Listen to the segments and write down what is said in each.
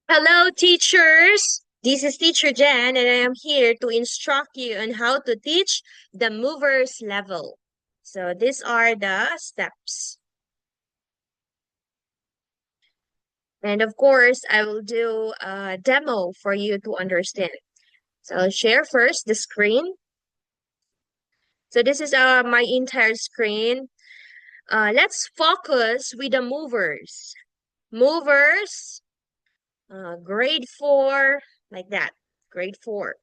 Hello, teachers. This is Teacher Jen, and I am here to instruct you on how to teach the movers level. So these are the steps. And of course, I will do a demo for you to understand. So I'll share first the screen. So this is my entire screen. Let's focus with the movers. Movers, grade 4, like that, grade 4.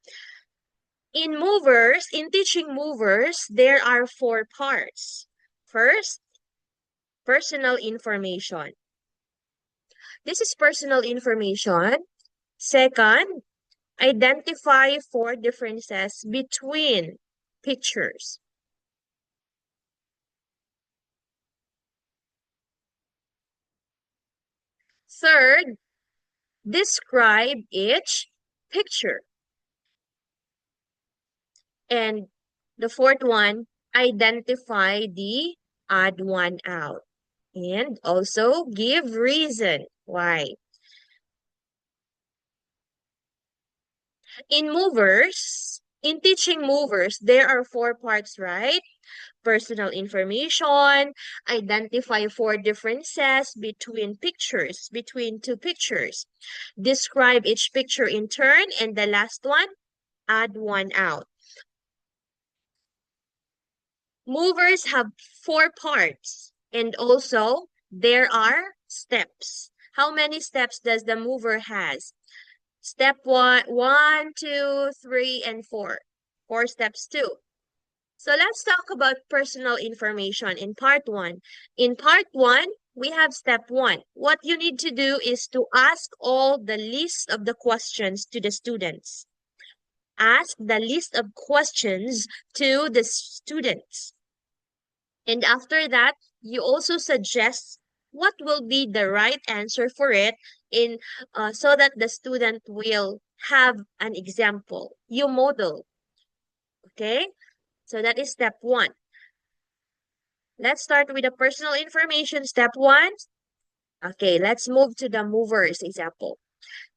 In teaching movers, there are four parts. First, personal information. This is personal information. Second, identify four differences between pictures. Third, describe each picture. And the fourth one, identify the odd one out. And also give reason why. In teaching movers, there are four parts, right? Personal information, identify four differences between two pictures, describe each picture in turn, and the last one, add one out. Movers have four parts, and also there are steps. How many steps does the mover has? Step one, two, three, and four. Four steps too. So let's talk about personal information in part one. In part one, we have step one. What you need to do is to ask all the list of the questions to the students. Ask the list of questions to the students. And after that, you also suggest what will be the right answer for it in so that the student will have an example. You model. Okay? So that is step one. Let's start with the personal information. Step one. Okay, let's move to the movers example.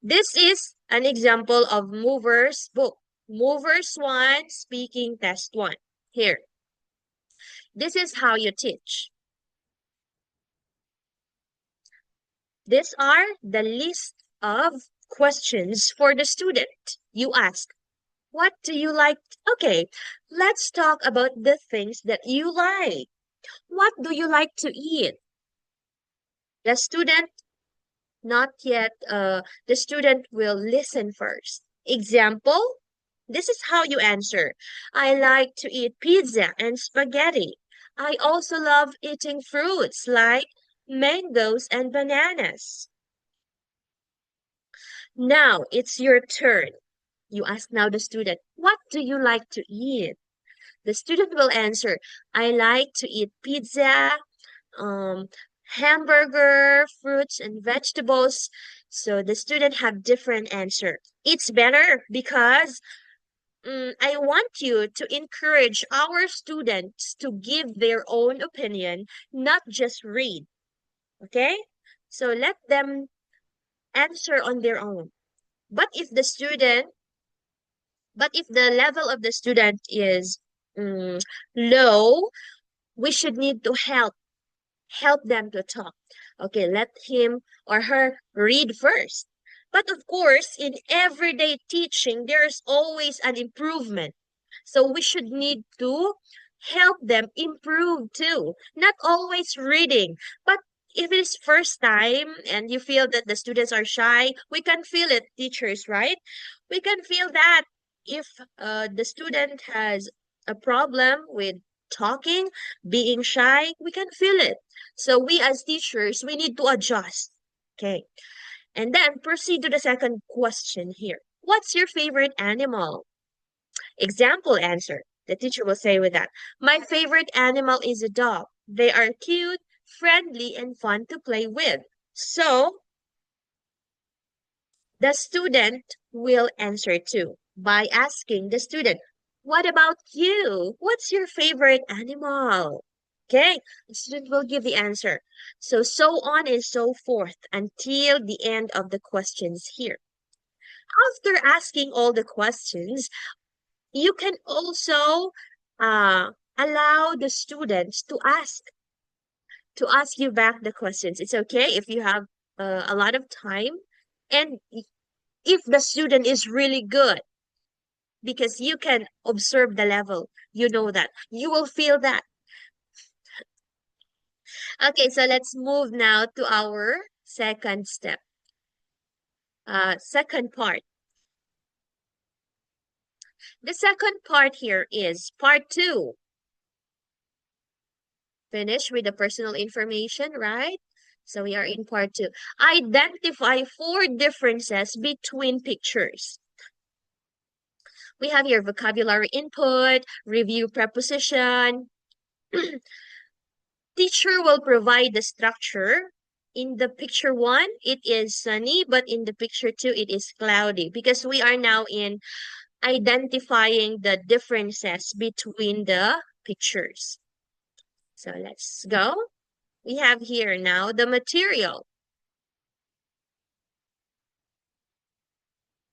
This is an example of movers book. Movers 1, speaking test 1. Here. This is how you teach. These are the list of questions for the student. You ask, what do you like? Okay, let's talk about the things that you like. What do you like to eat? The student not yet, the student will listen first. Example, this is how you answer. I like to eat pizza and spaghetti. I also love eating fruits like mangoes and bananas. Now it's your turn. You ask now the student, what do you like to eat? The student will answer, I like to eat pizza, um, hamburger, fruits and vegetables. So the student have different answer. It's better because I want you to encourage our students to give their own opinion, not just read. Okay? So let them answer on their own. But if the student, but if the level of the student is mm, low, we should need to help them to talk. Okay, let him or her read first. But of course, in everyday teaching, there's always an improvement. So we should need to help them improve too. Not always reading, but if it is first time and you feel that the students are shy, we can feel it, teachers, right? We can feel that if the student has a problem with talking, being shy, we can feel it. So we as teachers, we need to adjust. Okay. And then proceed to the second question here. What's your favorite animal? Example answer. The teacher will say with that, my favorite animal is a dog. They are cute, friendly, and fun to play with. So the student will answer too by asking the student, what about you? What's your favorite animal? Okay, the student will give the answer. So on and so forth until the end of the questions here. After asking all the questions, you can also allow the students to ask you back the questions. It's okay if you have a lot of time, and if the student is really good, because you can observe the level, you know that you will feel that. Okay, so let's move now to our second step, second part. The second part here is part two. Finish with the personal information, right? So we are in part two. Identify four differences between pictures. We have here vocabulary input, review preposition. Teacher will provide the structure. In the picture one, it is sunny, but in the picture two, it is cloudy, because we are now in identifying the differences between the pictures. So let's go. We have here now the material.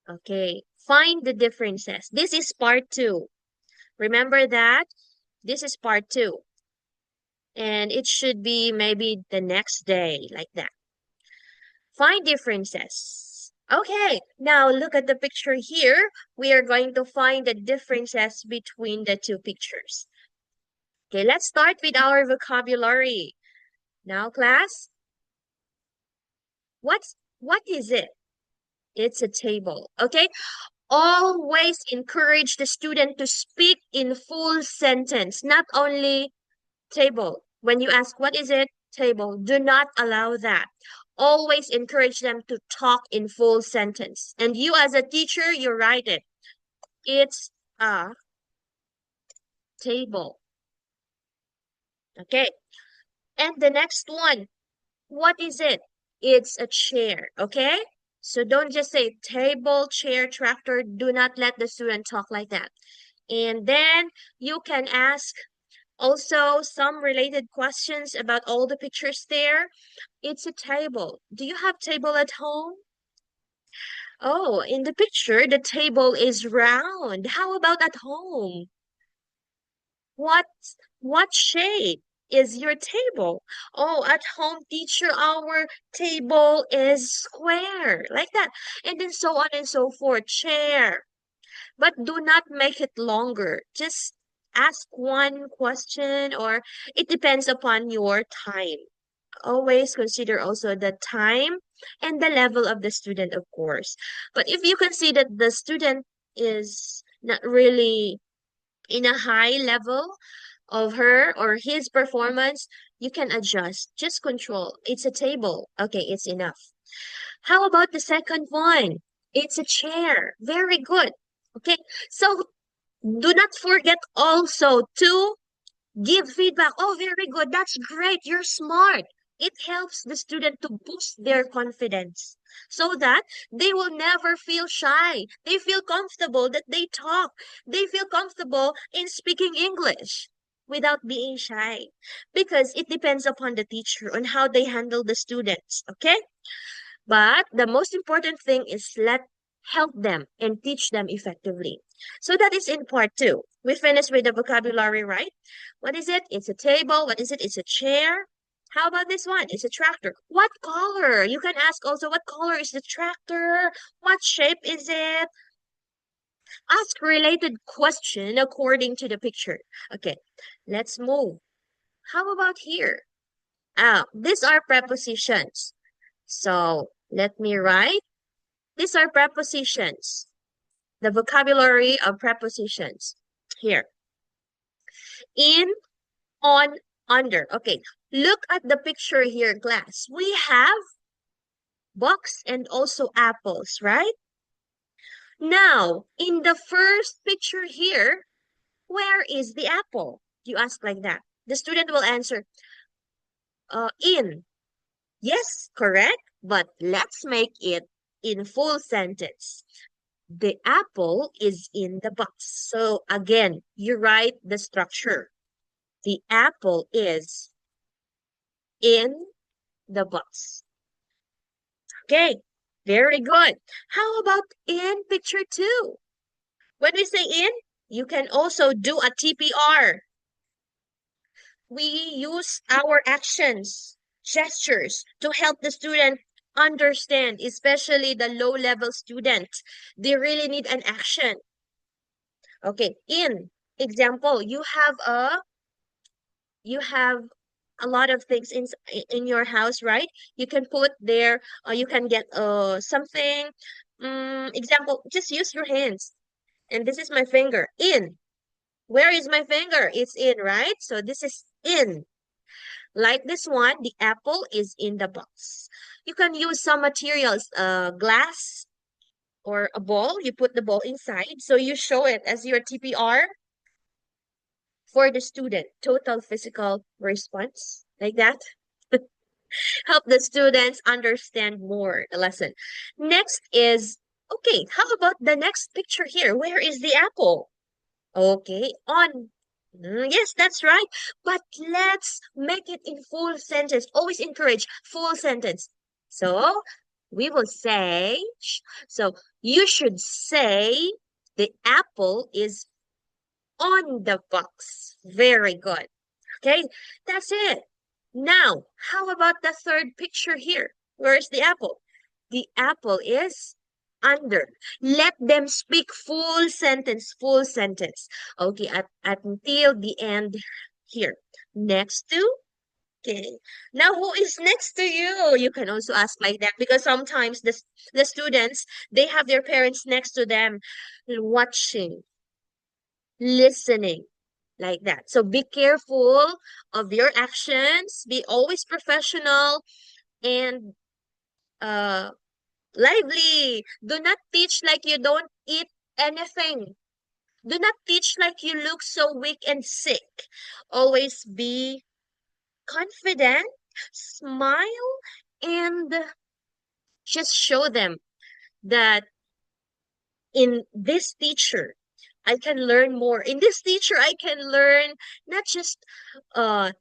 Okay, find the differences. This is part two. Remember that this is part two. And it should be maybe the next day, like that. Find differences. Okay, now look at the picture here. We are going to find the differences between the two pictures. Okay, let's start with our vocabulary. Now, class, what is it? It's a table. Okay, always encourage the student to speak in full sentence, not only table. When you ask, what is it? Table. Do not allow that. Always encourage them to talk in full sentence. And you as a teacher, you write it. It's a table. Okay. And the next one, what is it? It's a chair. Okay. So don't just say table, chair, tractor. Do not let the student talk like that. And then you can ask also some related questions about all the pictures there. It's a table. Do you have table at home? Oh, in the picture, the table is round. How about at home? What what shape is your table? Oh, at home, teacher, our table is square, like that. And then so on and so forth. Chair. But do not make it longer. Just ask one question, or it depends upon your time. Always consider also the time and the level of the student, of course. But if you can see that the student is not really in a high level of her or his performance, you can adjust. Just control. It's a table. Okay, it's enough. How about the second one? It's a chair. Very good. Okay, so do not forget also to give feedback. Oh, very good. That's great. You're smart. It helps the student to boost their confidence so that they will never feel shy. They feel comfortable that they talk. They feel comfortable in speaking English without being shy, because it depends upon the teacher on how they handle the students. Okay? But the most important thing is help them and teach them effectively. So that is in part two. We finished with the vocabulary, right? What is it? It's a table. What is it? It's a chair. How about this one? It's a tractor. What color? You can ask also, what color is the tractor? What shape is it? Ask related question according to the picture. Okay, let's move. How about here? These are prepositions. So let me write. These are prepositions. The vocabulary of prepositions. Here. In, on, under. Okay. Look at the picture here, class. We have box and also apples, right? Now, in the first picture here, where is the apple? You ask like that. The student will answer, in. Yes, correct. But let's make it in full sentence. The apple is in the box. So again, you write the structure. The apple is in the box. Okay, very good. How about in picture two? When we say in, you can also do a TPR. We use our actions, gestures to help the student understand, especially the low-level student. They really need an action. Okay, in example, you have a lot of things in your house, right? You can put there, you can get something. Example, just use your hands. And this is my finger. In. Where is my finger? It's in, right? So this is in. Like this one, the apple is in the box. You can use some materials, glass or a ball. You put the ball inside. So you show it as your TPR for the student. Total physical response. Like that. Help the students understand more the lesson. Next is, okay, how about the next picture here? Where is the apple? Okay, on. Yes, that's right. But let's make it in full sentence. Always encourage full sentence. So we will say, so you should say the apple is on the box. Very good. Okay, that's it. Now, how about the third picture here? Where's the apple? The apple is under. Let them speak full sentence, full sentence. Okay, until the end here. Next to, okay. Now, who is next to you? You can also ask like that because sometimes the students, they have their parents next to them watching, listening like that. So be careful of your actions, be always professional and uh lively. Do not teach like you don't eat anything. Do not teach like you look so weak and sick. Always be confident, smile, and just show them that in this teacher I can learn more. In this teacher I can learn not just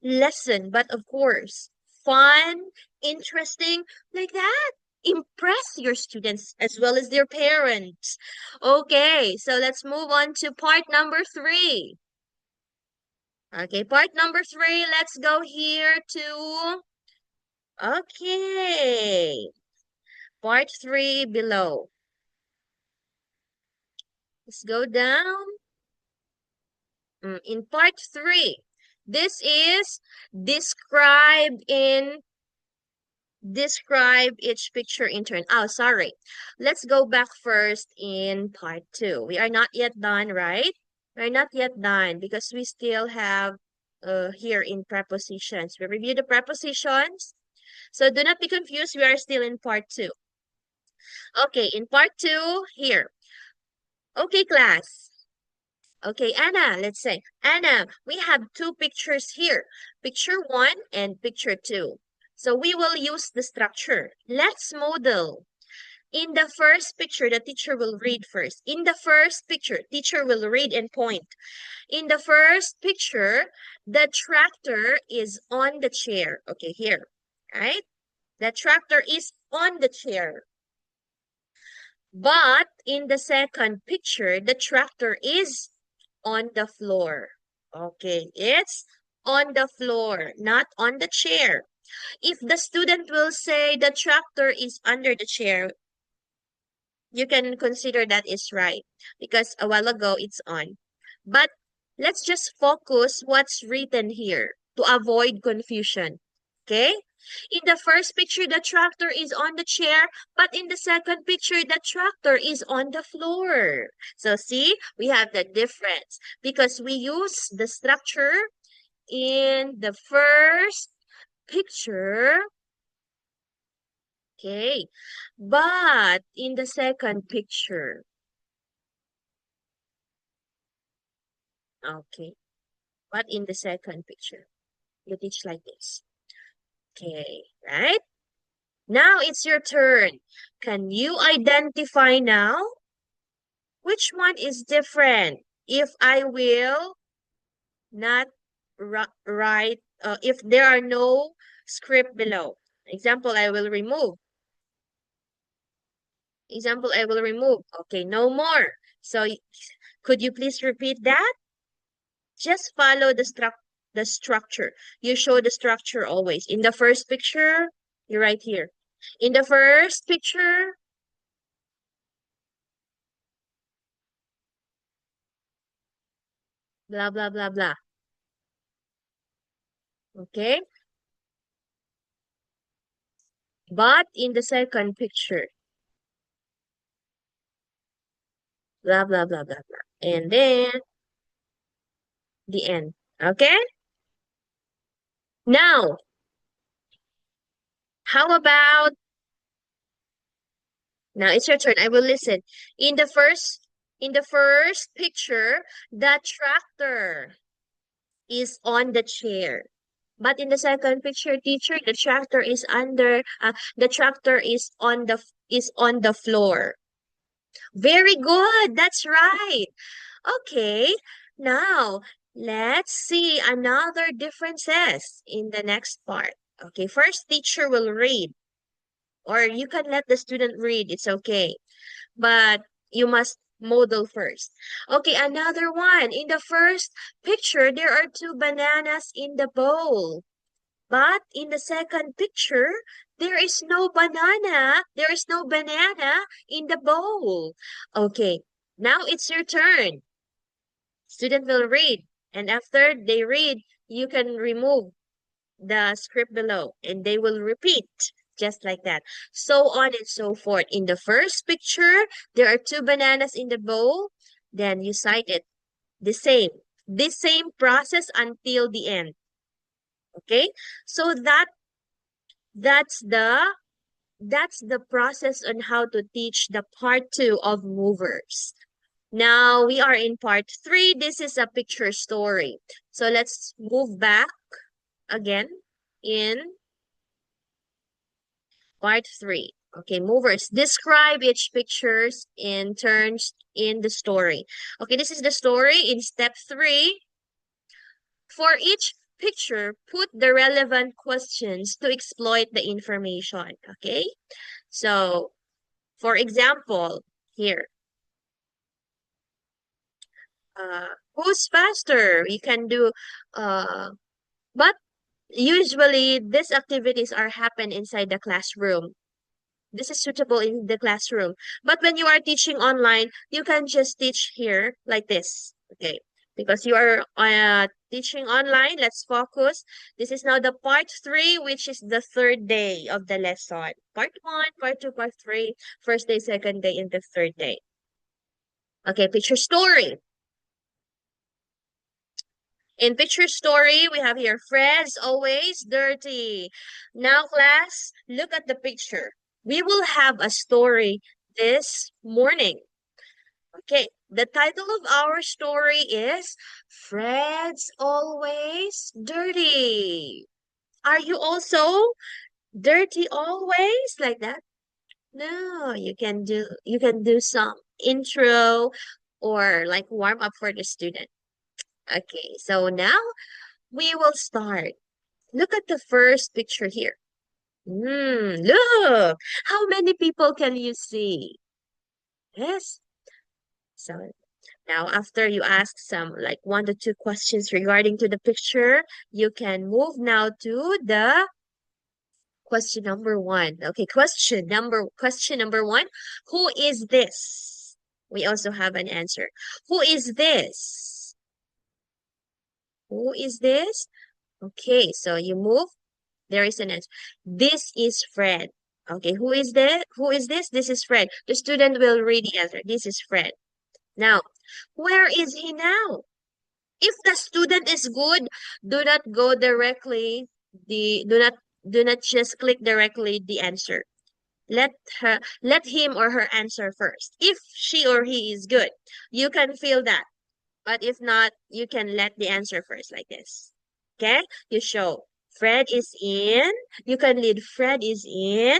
lesson, but of course fun, interesting, like that. Impress your students as well as their parents. Okay, so let's move on to part number three. Okay, part number three, let's go here to, okay, part three below. Let's go down. In part three, this is described in describe each picture in turn. Oh, sorry. Let's go back first in part two. We are not yet done, right? We're not yet done because we still have here in prepositions. We review the prepositions. So do not be confused. We are still in part two. Okay, in part two, here. Okay, class. Okay, Anna, let's say, Anna, we have two pictures here, picture one and picture two. So we will use the structure. Let's model. In the first picture, the teacher will read first. In the first picture, teacher will read and point. In the first picture, the tractor is on the chair. Okay, here, right? The tractor is on the chair. But in the second picture, the tractor is on the floor. Okay, it's on the floor, not on the chair. If the student will say the tractor is under the chair, you can consider that is right because a while ago it's on. But let's just focus what's written here to avoid confusion. Okay? In the first picture, the tractor is on the chair, but in the second picture, the tractor is on the floor. So see, we have the difference because we use the structure in the first picture. Okay, but in the second picture, okay, but in the second picture, you teach like this. Okay, right? Now it's your turn. Can you identify now which one is different? If I will not write, if there are no script below. Example, I will remove. Example, I will remove. Okay, no more. So could you please repeat that? Just follow the structure. You show the structure always. In the first picture, you're right here. In the first picture, blah, blah, blah, blah. Okay? But in the second picture, blah, blah, blah, blah, blah. And then the end. Okay? Now, how about now it's your turn. I will listen. In the first picture, the tractor is on the chair. But in the second picture, teacher, the tractor is on the floor. Very good. That's right. Okay. Now, let's see another differences in the next part. Okay, first teacher will read, or you can let the student read. It's okay. But you must model first. Okay, another one. In the first picture, there are two bananas in the bowl. But in the second picture, there is no banana. There is no banana in the bowl. Okay, now it's your turn. Student will read. And after they read, you can remove the script below and they will repeat just like that. So on and so forth. In the first picture, there are two bananas in the bowl. Then you cite it the same. The same process until the end. Okay? So that's the that's the process on how to teach the part 2 of movers. Now we are in part 3. This is a picture story. So let's move back again in part 3. Okay, movers. Describe each pictures in turns in the story. Okay, this is the story in step 3. For each picture, put the relevant questions to exploit the information. Okay, so for example, here, who's faster? You can do, but usually these activities are happen inside the classroom. This is suitable in the classroom. But when you are teaching online, you can just teach here like this. Okay. Because you are teaching online, let's focus. This is now the part 3, which is the third day of the lesson. Part 1, part 2, part 3, first day, second day, and the third day. Okay, picture story. In picture story, we have here, Fred's always dirty. Now, class, look at the picture. We will have a story this morning. Okay, the title of our story is Fred's Always Dirty. Are you also dirty always like that? No, you can do some intro or like warm up for the student. Okay, so now we will start. Look at the first picture here. Look! How many people can you see? Yes. So now after you ask some like 1 to 2 questions regarding to the picture, you can move now to the question number 1. Okay, question number 1. Who is this? We also have an answer. Who is this? Who is this? Okay, so you move. There is an answer. This is Fred. Okay, who is that? Who is this? This is Fred. The student will read the answer. This is Fred. Now, where is he now? If the student is good, do not go directly do not just click directly the answer. Let him or her answer first. If she or he is good, you can feel that. But if not, you can let the answer first like this. Okay? You show Fred is in. You can lead Fred is in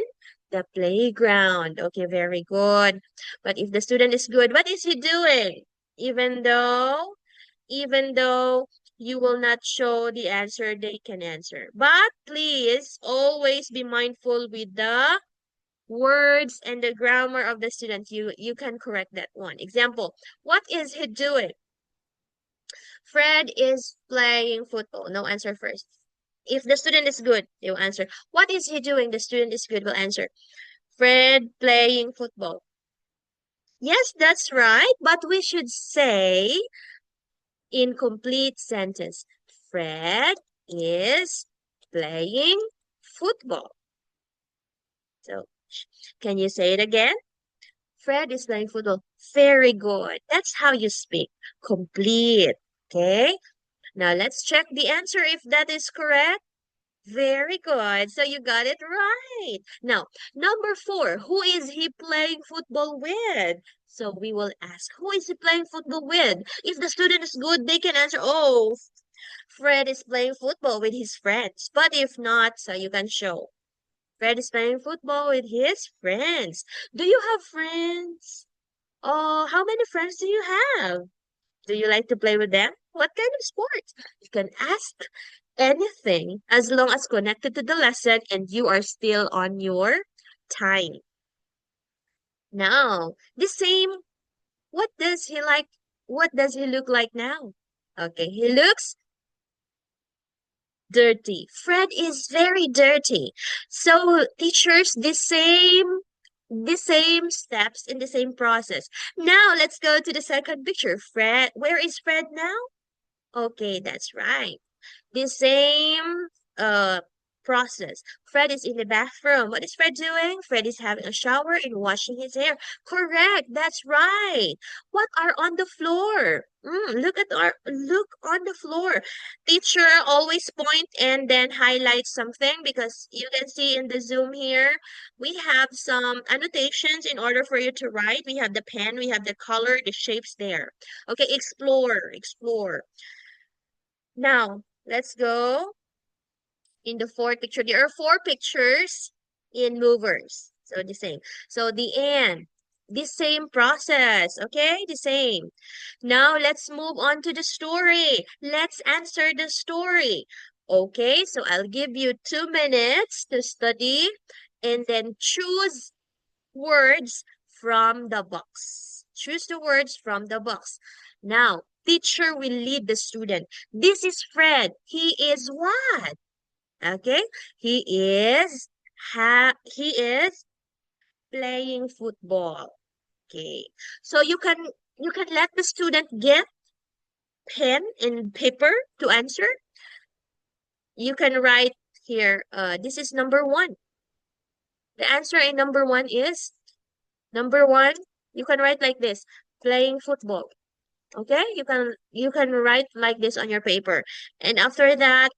the playground. Okay, very good. But if the student is good, what is he doing? Even though you will not show the answer they can answer. But please always be mindful with the words and the grammar of the student. You can correct that one. Example, what is he doing? Fred is playing football. No, answer first. If the student is good, they will answer. What is he doing? The student is good will answer. Fred playing football. Yes, that's right. But we should say in complete sentence. Fred is playing football. So, can you say it again? Fred is playing football. Very good. That's how you speak. Complete. Okay. Now let's check the answer if that is correct. Very good. So you got it right. Now, number 4, who is he playing football with? So we will ask, who is he playing football with? If the student is good, they can answer, oh, Fred is playing football with his friends. But if not, so you can show. Fred is playing football with his friends. Do you have friends? Oh, how many friends do you have? Do you like to play with them? What kind of sports? You can ask anything as long as connected to the lesson and you are still on your time. Now, the same, what does he like? What does he look like now? Okay, he looks dirty. Fred is very dirty. So, teachers, the same steps in the same process. Now, let's go to the second picture. Fred, where is Fred now? Okay, that's right. The same uh process. Fred is in the bathroom. What is Fred doing? Fred is having a shower and washing his hair. Correct. That's right. What are on the floor? Look on the floor. Teacher always point and then highlight something because you can see in the Zoom here, we have some annotations in order for you to write. We have the pen, we have the color, the shapes there. Okay, explore. Now, let's go in the fourth picture. There are 4 pictures in movers. So the same. So the end. The same process. Okay? The same. Now let's move on to the story. Let's answer the story. Okay, so I'll give you 2 minutes to study and then choose words from the box. Choose the words from the box. Now, teacher will lead the student. This is Fred. He is what? Okay? He is playing football. Okay. So you can let the student get pen and paper to answer. You can write here, this is number 1. The answer in number 1 is number 1. You can write like this, playing football. Okay? You can write like this on your paper. And after that,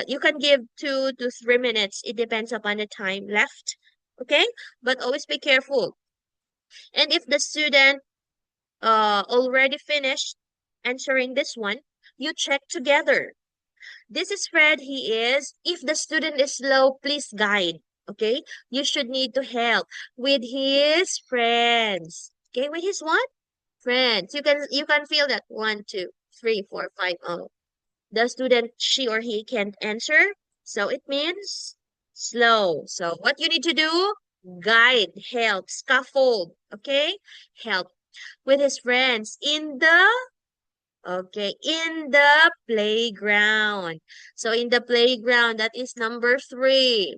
you can give 2 to 3 minutes. It depends upon the time left. Okay? But always be careful. And if the student already finished answering this one, you check together. This is Fred. He is. If the student is slow, please guide. Okay? You should need to help with his friends. Okay? With his what? Friends. You can feel that 1, 2, 3, 4, 5. Oh, the student, she or he can't answer. So it means slow. So what you need to do? Guide, help, scaffold. Okay? Help with his friends in the playground. So in the playground, that is number 3.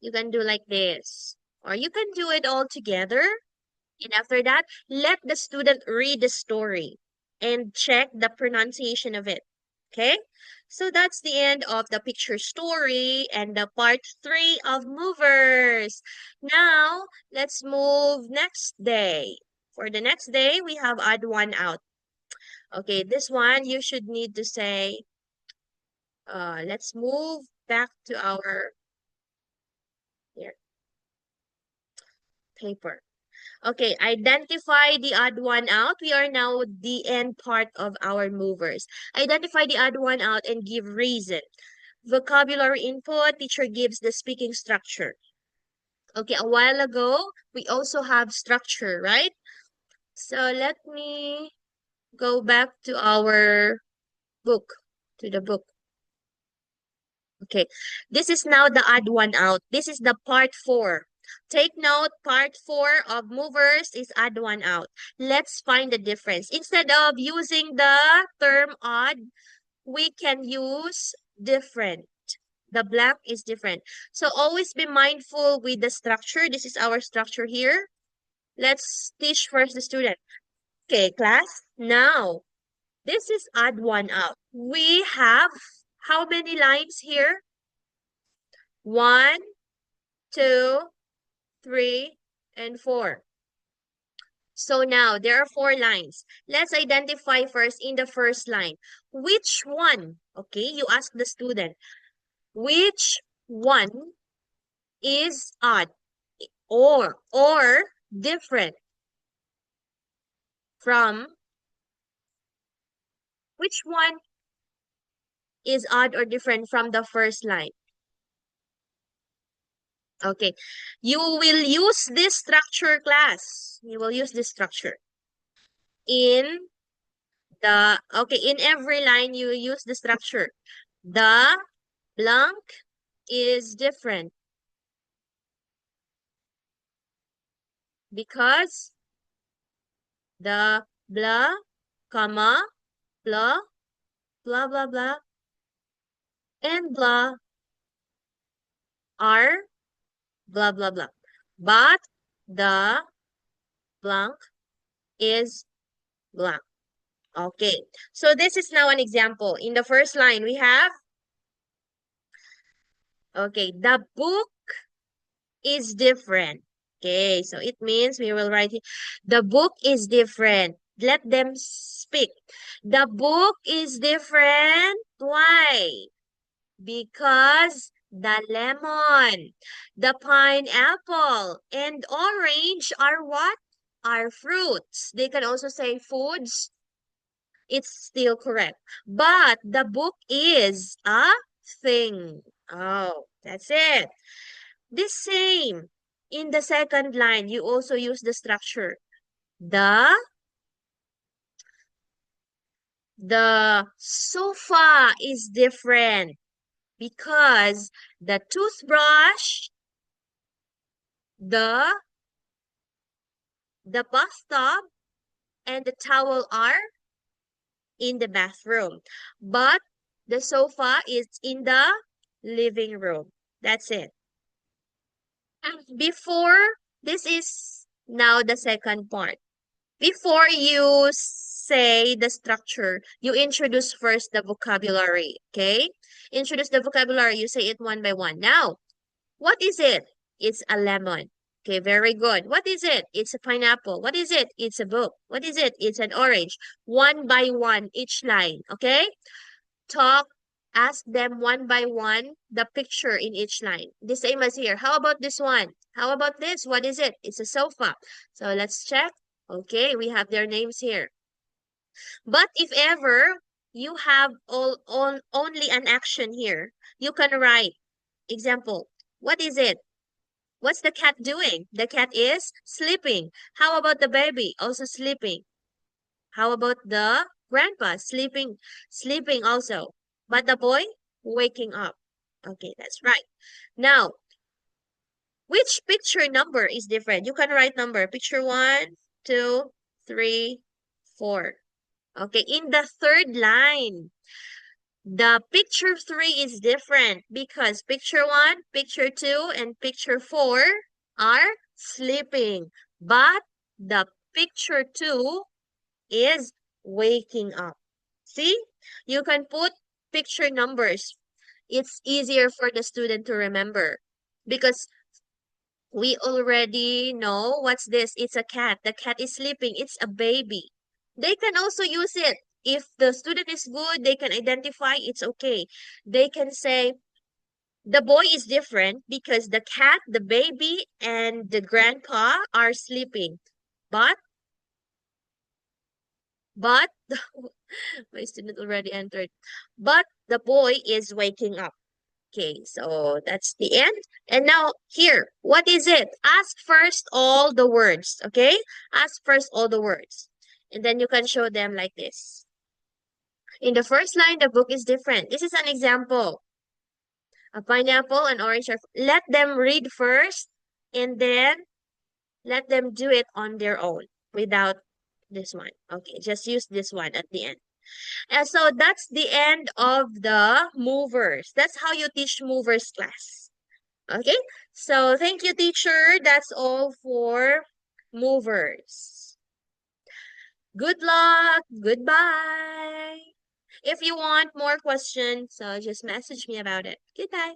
You can do like this. Or you can do it all together. And after that, let the student read the story and check the pronunciation of it. Okay? So that's the end of the picture story and the part 3 of movers. Now, let's move next day. For the next day, we have odd one out. Okay, this one you should need to say, let's move back to our here, paper. Okay, identify the odd one out. We are now the end part of our movers. Identify the odd one out and give reason. Vocabulary input, teacher gives the speaking structure. Okay, a while ago, we also have structure, right? So let me go back to our Book. To the book. Okay. This is now the odd one out. This is the part 4. Take note, part 4 of movers is odd one out. Let's find the difference. Instead of using the term odd, we can use different. The blank is different. So always be mindful with the structure. This is our structure here. Let's teach first the student. Okay, class. Now, this is odd one out. We have how many lines here? 1, 2, 3, and 4. So now there are 4 lines. Let's identify first in the first line. Which one? Okay, you ask the student. Which one is odd or different from which one is odd or different from the first line? Okay, you will use this structure, class. You will use this structure in in every line you use the structure. The blank is different because the blah, comma, blah, blah, blah, blah, and blah are blah, blah, blah. But the blank is blank. Okay, so this is now an example. In the first line, we have, okay, the book is different. Okay, so it means we will write it. The book is different. Let them speak. The book is different. Why? Because the lemon, the pineapple, and orange are what? Are fruits. They can also say foods. It's still correct. But the book is a thing. Oh, that's it. The same. In the second line, you also use the structure. The sofa is different because the toothbrush, the bathtub, and the towel are in the bathroom. But the sofa is in the living room. That's it. And before, this is now the second part. Before you say the structure, you introduce first the vocabulary, okay? Introduce the vocabulary, you say it one by one. Now, what is it? It's a lemon. Okay, very good. What is it? It's a pineapple. What is it? It's a book. What is it? It's an orange. One by one, each line, okay? Talk, ask them one by one the picture in each line. The same as here. How about this one? How about this? What is it? It's a sofa. So let's check. Okay, we have their names here. But if ever you have only an action here, you can write, example, what is it? What's the cat doing? The cat is sleeping. How about the baby? Also sleeping. How about the grandpa? Sleeping also. But the boy? Waking up. Okay, that's right. Now, which picture number is different? You can write number. Picture 1, 2, 3, 4. Okay, in the third line, the picture 3 is different because picture 1, picture 2, and picture 4 are sleeping. But the picture 2 is waking up. See? You can put picture numbers. It's easier for the student to remember because we already know what's this. It's a cat. The cat is sleeping. It's a baby. They can also use it. If the student is good, they can identify it's okay. They can say, the boy is different because the cat, the baby, and the grandpa are sleeping. But, but, my student already entered. But the boy is waking up. Okay, so that's the end. And now here, what is it? Ask first all the words, okay? Ask first all the words. And then you can show them like this. In the first line, the book is different. This is an example. A pineapple, an orange are. Let them read first, and then let them do it on their own without this one. Okay, just use this one at the end. And so that's the end of the movers. That's how you teach movers class. Okay, so thank you, teacher. That's all for movers. Good luck. Goodbye. If you want more questions, so just message me about it. Goodbye.